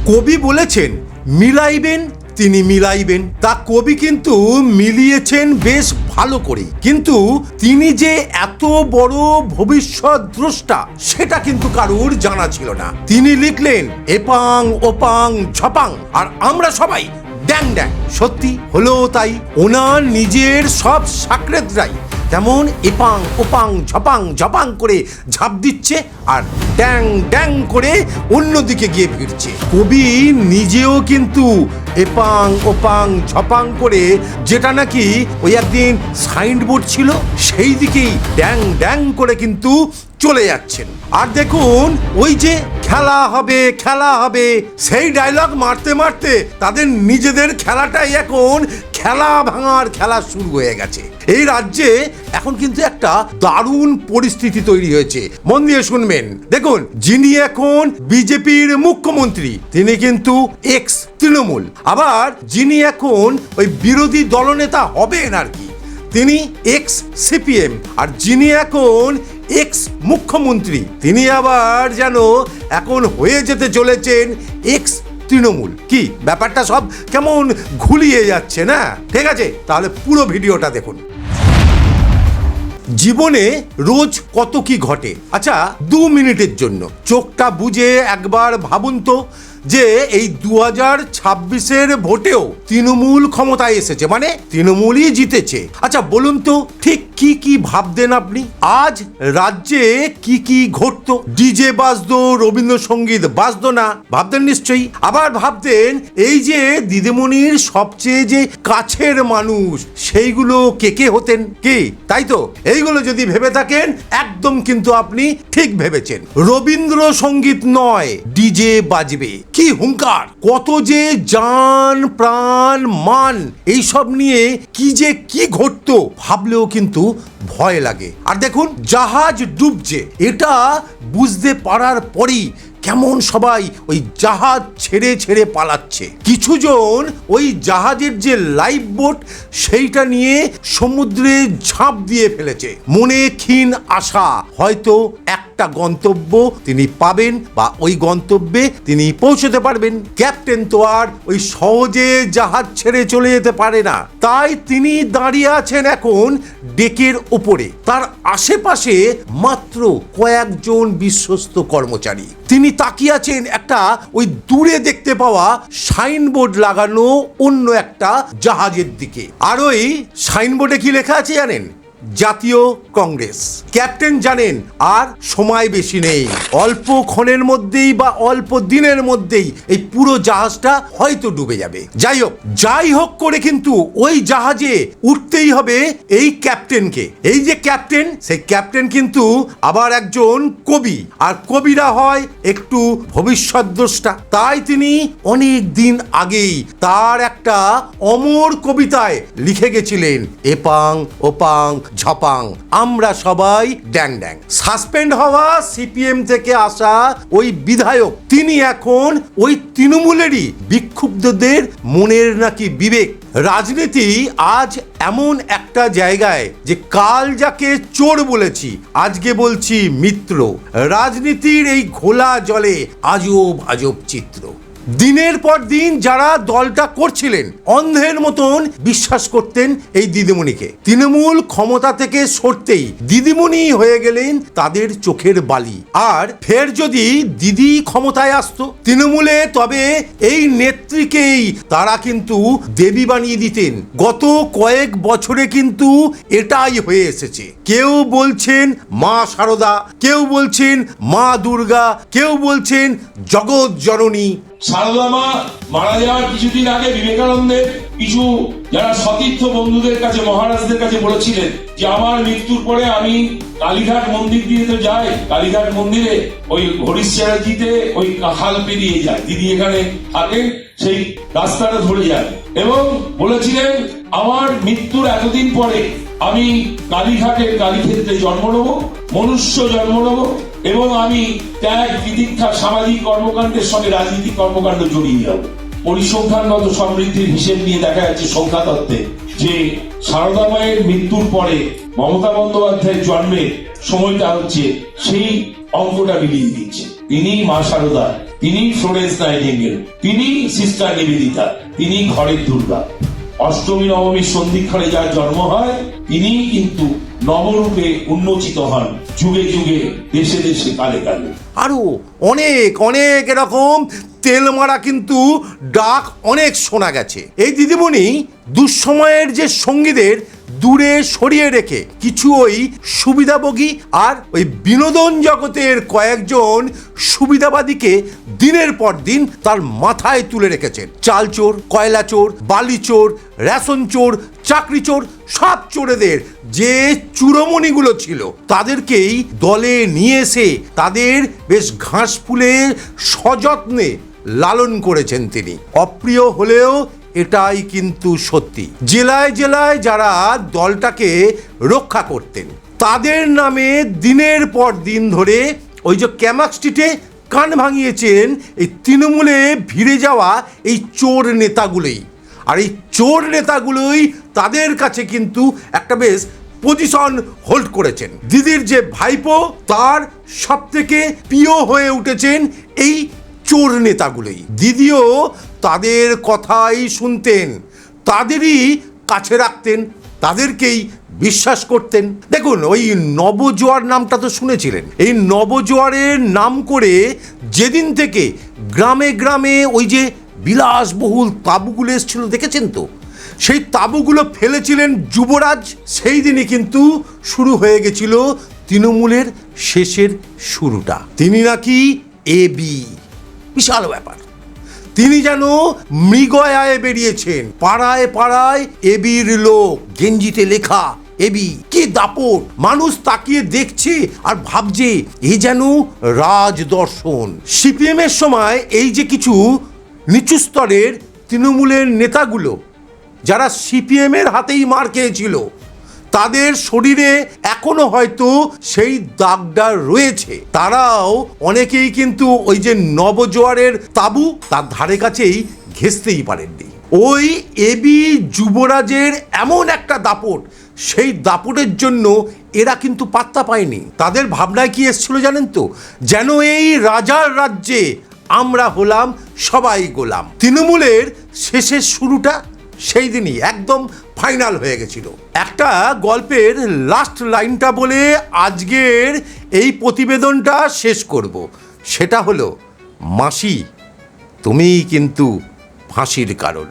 কবি বলেছেন মিলাইবেন তিনি মিলাইবেন, তা কবি কিন্তু মিলিয়েছেন বেশ ভালো করে, কিন্তু তিনি যে এত বড় ভবিষ্যৎ দ্রষ্টা সেটা কিন্তু কারুর জানা ছিল না। তিনি লিখলেন এপাং ওপাং ঝপাং, আর আমরা সবাই ড্যাং ড্যাং। সত্যি হলো তাই, ওনার নিজের সব সাকরেতরাই তেমন এপাং ওপাং ঝপাং ঝপাং করে ঝাঁপ দিচ্ছে আর ড্যাং ড্যাং করে অন্যদিকে গিয়ে ফিরছে। কবি নিজেও কিন্তু এপাং ওপাং ঝপাং করে, যেটা নাকি ওই একদিন সাইনবোর্ড ছিল সেই দিকেই ড্যাং ড্যাং করে কিন্তু চলে যাচ্ছেন। আর দেখুন ওই যে খেলা হবে খেলা হবে সেই ডায়লগ মারতে মারতে তাদের নিজেদের খেলাটাই এখন খেলা ভাঙার খেলা শুরু হয়ে গেছে। এই রাজ্যে এখন কিন্তু একটা দারুণ পরিস্থিতি তৈরি হয়েছে, মন দিয়ে শুনবেন। দেখুন, যিনি এখন বিজেপির মুখ্যমন্ত্রী তিনি কিন্তু এক্স তৃণমূল, আবার যিনি এখন ওই বিরোধী দলনেতা হবেন আর কি তিনি এক্স সিপিএম, আর যিনি এখন এক্স মুখ্যমন্ত্রী তিনি আবার যেন এখন হয়ে যেতে চলেছেন এক্স তৃণমূল। কি ব্যাপারটা সব কেমন ঘুলিয়ে যাচ্ছে না? ঠিক আছে, তাহলে পুরো ভিডিওটা দেখুন। জীবনে রোজ কত কি ঘটে। আচ্ছা, 2 মিনিটের জন্য চোখটা বুজে একবার ভাবুন তো যে এই 2026-এর ভোটেও তৃণমূল ক্ষমতায় এসেছে, মানে তৃণমূলই জিতেছে। আচ্ছা বলুন তো ঠিক কি কি ভাবতেন আপনি? আজ রাজ্যে কি কি ঘটতো? ডিজে বাজতো, রবীন্দ্রসঙ্গীত বাজতো না? ভাবতেন নিশ্চয়ই। আবার ভাবতেন এই যে দিদিমণির সবচেয়ে যে কাছের মানুষ সেইগুলো কে কে হতেন? কে? তাই তো, এইগুলো যদি ভেবে থাকেন একদম কিন্তু আপনি ঠিক ভেবেছেন। রবীন্দ্রসঙ্গীত নয়, ডিজে বাজবে। কি হুঙ্কার, কত যে জান প্রাণ মান এইসব নিয়ে কি যে কি ঘটতো ভাবলেও কিন্তু ভয় লাগে। আর দেখুন জাহাজ ডুবছে, এটা বুঝতে পারার পরই কেমন সবাই ওই জাহাজ ছেড়ে ছেড়ে পালাচ্ছে। কিছুজন ওই জাহাজের যে লাইফ বোট সেইটা নিয়ে সমুদ্রে ঝাঁপ দিয়ে ফেলেছে। মনে ক্ষীণ আশা, হয়তো একটা গন্তব্য তিনি পাবেন বা ওই গন্তব্যে তিনি পৌঁছতে পারবেন। ক্যাপ্টেন তো আর ওই সহজে জাহাজ ছেড়ে চলে যেতে পারে না, তাই তিনি দাঁড়িয়ে আছেন এখন ডেকের ওপরে। তার আশেপাশে মাত্র কয়েকজন বিশ্বস্ত কর্মচারী। তিনি তাকিয়ে আছেন একটা ওই দূরে দেখতে পাওয়া সাইনবোর্ড লাগানো অন্য একটা জাহাজের দিকে। আর ওই সাইনবোর্ডে কি লেখা আছে জানেন? জাতীয় কংগ্রেস। ক্যাপ্টেন জানেন আর সময় বেশি নেই, অল্প ক্ষণের মধ্যেই বা অল্প দিনের মধ্যেই এই পুরো জাহাজটা হয়তো ডুবে যাবে। যাই হোক করে কিন্তু ওই জাহাজে উঠতেই হবে এই ক্যাপ্টেনকে। এই যে ক্যাপ্টেন, সেই ক্যাপ্টেন কিন্তু আবার একজন কবি, আর কবিরা হয় একটু ভবিষ্যৎদ্রষ্টা। তাই তিনি অনেক দিন আগেই তার একটা অমর কবিতায় লিখে গেছিলেন এপাং ওপাং ঝপাং, আমরা সবাই ড্যাং ড্যাং। সাসপেন্ড হওয়া সিপিএম থেকে আসা ওই বিধায়ক তিনি এখন ওই তৃণমূলেরই বিক্ষুব্ধদের মনের নাকি বিবেক। রাজনীতি আজ এমন একটা জায়গায় যে কাল যাকে চোর বলেছি আজকে বলছি মিত্র। রাজনীতির এই ঘোলা জলে আজব আজব চিত্র। দিনের পর দিন যারা দলটা করছিলেন অন্ধের মতন বিশ্বাস করতেন এই দিদিমণিকে। তৃণমূল ক্ষমতা থেকে সরতেই দিদিমণি হয়ে গেলেন তাদের চোখের বালি। আর ফের যদি দিদি ক্ষমতায় আসতো তৃণমূলে, তবে এই নেত্রীকেই তারা কিন্তু দেবী বানিয়ে দিতেন। গত কয়েক বছরে কিন্তু এটাই হয়ে এসেছে। কেউ বলছেন মা শারদা, কেউ বলছেন মা দুর্গা, কেউ বলছেন জগৎ জননী। সারদা মা মারা যাওয়ার কিছুদিন আগে বিবেকানন্দের কিছু যারা সতীর্থ বন্ধুদের কাছে, মহারাজদের কাছে বলেছিলেন যে আমার মৃত্যুর পরে আমি কালীঘাট মন্দির দিয়ে তো যাই, কালীঘাট মন্দিরে ওই হরিশ চ্যাটার্জিতে ওই হাল পেরিয়ে যায়, দিদি এখানে থাকেন, সেই রাস্তাটা ধরে যায়, এবং বলেছিলেন আমার মৃত্যুর এতদিন পরে আমি কালীঘাটের কালীক্ষেত্রে জন্ম নেব, মনুষ্য জন্ম নেব, এবং আমি ত্যাগ তিতিক্ষা সামাজিক কর্মকাণ্ডের সঙ্গে রাজনৈতিক কর্মকাণ্ড জড়িয়ে যাব। পরিসংখ্যানগত সমৃদ্ধির হিসেব নিয়ে দেখা যাচ্ছে সংখ্যা তত্ত্বে যে সারদা মায়ের মৃত্যুর পরে মমতা বন্দ্যোপাধ্যায়ের জন্মের সময়টা হচ্ছে সেই অঙ্কটা মিলিয়ে দিচ্ছে। তিনি মা শারদা, তিনি ফ্লোরেন্স নাইটিঙ্গেল, তিনি সিস্টার নিবেদিতা, তিনি ঘরের দুর্গা। অষ্টমী নবমীর সন্ধিক্ষণে যার জন্ম হয় তিনি কিন্তু নবরূপে উন্মোচিত হন যুগে যুগে, দেশে দেশে, কালে কালে। আরো অনেক অনেক এরকম তেল মারা কিন্তু ডাক অনেক শোনা গেছে। এই দিদিমণি দুঃসময়ের যে সঙ্গীদের দূরে সরিয়ে রেখে কিছু ওই সুবিধাভোগী আর ওই বিনোদন জগতের কয়েকজন সুবিধাবাদীকে দিনের পর দিন তার মাথায় তুলে রেখেছেন। চাল চোর, কয়লা চোর, বালি চোর, রেশন চোর, চাকরি চোর, সব চোরেদের যে চূড়মণিগুলো ছিল তাদেরকেই দলে নিয়ে এসে তাদের বেশ ঘাস ফুলে সযত্নে লালন করেছেন তিনি। অপ্রিয় হলেও এটাই কিন্তু সত্যি। জেলায় জেলায় যারা দলটাকে রক্ষা করতেন তাদের নামে দিনের পর দিন ধরে ওই যে ক্যামাক স্ট্রিটে কান ভাঙিয়েছেন এই তৃণমূলে ভিড়ে যাওয়া এই চোর নেতাগুলোই। আর এই চোর নেতাগুলোই তাদের কাছে কিন্তু একটা বেশ পজিশন হোল্ড করেছেন। দিদির যে ভাইপো তার সব থেকে প্রিয় হয়ে উঠেছেন এই চোর নেতাগুলোই। দিদিও তাদের কথাই শুনতেন, তাদেরই কাছে রাখতেন, তাদেরকেই বিশ্বাস করতেন। দেখুন, ওই নবজোয়ার নামটা তো শুনেছিলেন। এই নবজোয়ারের নাম করে যেদিন থেকে গ্রামে গ্রামে ওই যে বিলাসবহুল তাঁবুগুলো এসেছিল দেখেছেন তো, সেই তাঁবুগুলো ফেলেছিলেন যুবরাজ। সেই দিনই কিন্তু শুরু হয়ে গেছিল তৃণমূলের শেষের শুরুটা। তিনি নাকি এবি, বিশাল ব্যাপার। তিনি যেন মৃগয়ায় বেরিয়েছেন, পাড়ায় পাড়ায় এবির লোক, গেঞ্জিতে লেখা এবি। কি দাপট! মানুষ তাকিয়ে দেখছে আর ভাবছে এ যেন রাজদর্শন। সিপিএম এর সময় এই যে কিছু নিচু স্তরের তৃণমূলের নেতাগুলো যারা সিপিএম এর হাতেই মার খেয়েছিল, তাদের শরীরে এখনো হয়তো সেই দাগটা রয়েছে। তারাও অনেকেই কিন্তু ওই যে নবজোয়ারের তাঁবু তার ধারে কাছেই ঘেঁষতেই পারেননি। ওই এবি যুবরাজের এমন একটা দাপট, সেই দাপটের জন্য এরা কিন্তু পাত্তা পায়নি। তাদের ভাবনায় কি এসেছিল জানেন তো, যেন এই রাজার রাজ্যে আমরা হলাম সবাই গোলাম। তৃণমূলের শেষের শুরুটা সেই দিনই একদম ফাইনাল হয়ে গেছিল। একটা গল্পের লাস্ট লাইনটা বলে আজকের এই প্রতিবেদনটা শেষ করব। সেটা হলো, মাসি তুমিই কিন্তু ফাঁসির কারণ।